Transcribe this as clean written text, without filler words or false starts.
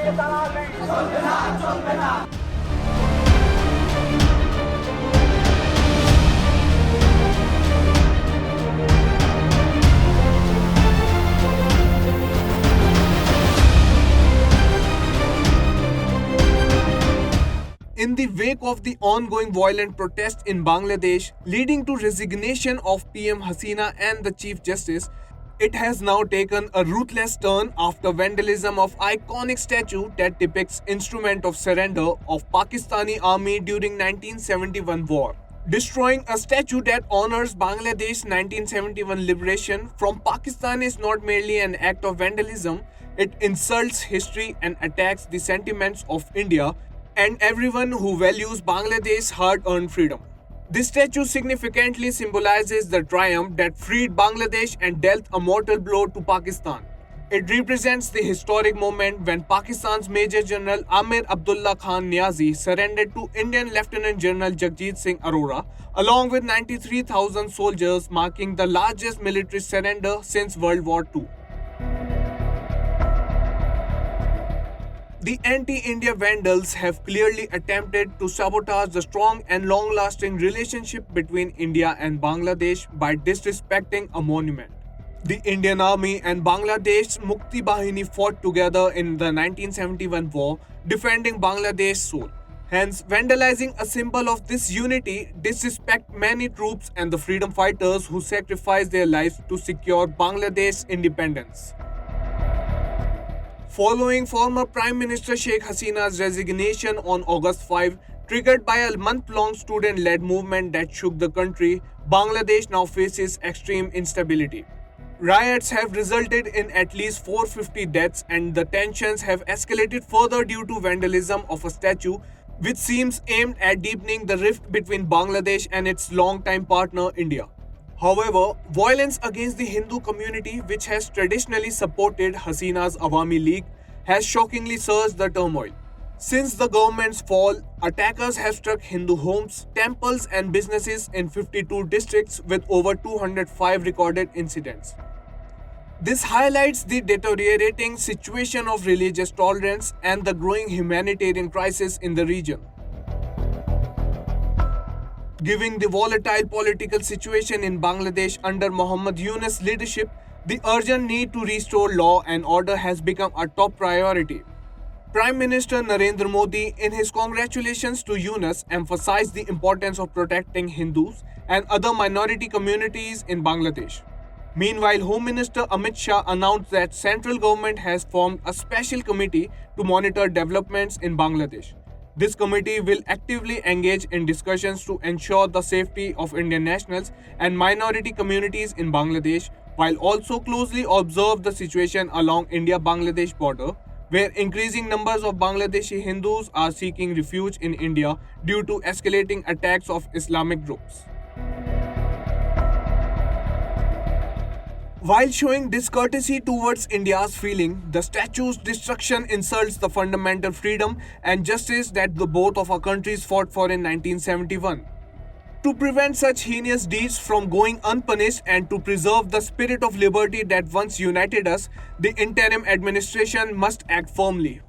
In the wake of the ongoing violent protests in Bangladesh, leading to resignation of PM Hasina and the Chief Justice, it has now taken a ruthless turn after vandalism of iconic statue that depicts instrument of surrender of Pakistani army during 1971 war. Destroying a statue that honors Bangladesh's 1971 liberation from Pakistan is not merely an act of vandalism, it insults history and attacks the sentiments of India and everyone who values Bangladesh's hard-earned freedom. This statue significantly symbolizes the triumph that freed Bangladesh and dealt a mortal blow to Pakistan. It represents the historic moment when Pakistan's Major General Amir Abdullah Khan Niazi surrendered to Indian Lieutenant General Jagjit Singh Arora, along with 93,000 soldiers, marking the largest military surrender since World War II. The anti-India vandals have clearly attempted to sabotage the strong and long-lasting relationship between India and Bangladesh by disrespecting a monument. The Indian Army and Bangladesh's Mukti Bahini fought together in the 1971 war, defending Bangladesh's soul. Hence, vandalizing a symbol of this unity disrespects many troops and the freedom fighters who sacrificed their lives to secure Bangladesh's independence. Following former Prime Minister Sheikh Hasina's resignation on August 5, triggered by a month-long student-led movement that shook the country, Bangladesh now faces extreme instability. Riots have resulted in at least 450 deaths and the tensions have escalated further due to vandalism of a statue which seems aimed at deepening the rift between Bangladesh and its long-time partner India. However, violence against the Hindu community, which has traditionally supported Hasina's Awami League, has shockingly surged the turmoil. Since the government's fall, attackers have struck Hindu homes, temples and businesses in 52 districts with over 205 recorded incidents. This highlights the deteriorating situation of religious tolerance and the growing humanitarian crisis in the region. Given the volatile political situation in Bangladesh under Muhammad Yunus' leadership, the urgent need to restore law and order has become a top priority. Prime Minister Narendra Modi, in his congratulations to Yunus, emphasized the importance of protecting Hindus and other minority communities in Bangladesh. Meanwhile, Home Minister Amit Shah announced that central government has formed a special committee to monitor developments in Bangladesh. This committee will actively engage in discussions to ensure the safety of Indian nationals and minority communities in Bangladesh, while also closely observe the situation along India-Bangladesh border, where increasing numbers of Bangladeshi Hindus are seeking refuge in India due to escalating attacks of Islamic groups. While showing discourtesy towards India's feeling, the statue's destruction insults the fundamental freedom and justice that the both of our countries fought for in 1971. To prevent such heinous deeds from going unpunished and to preserve the spirit of liberty that once united us, the interim administration must act firmly.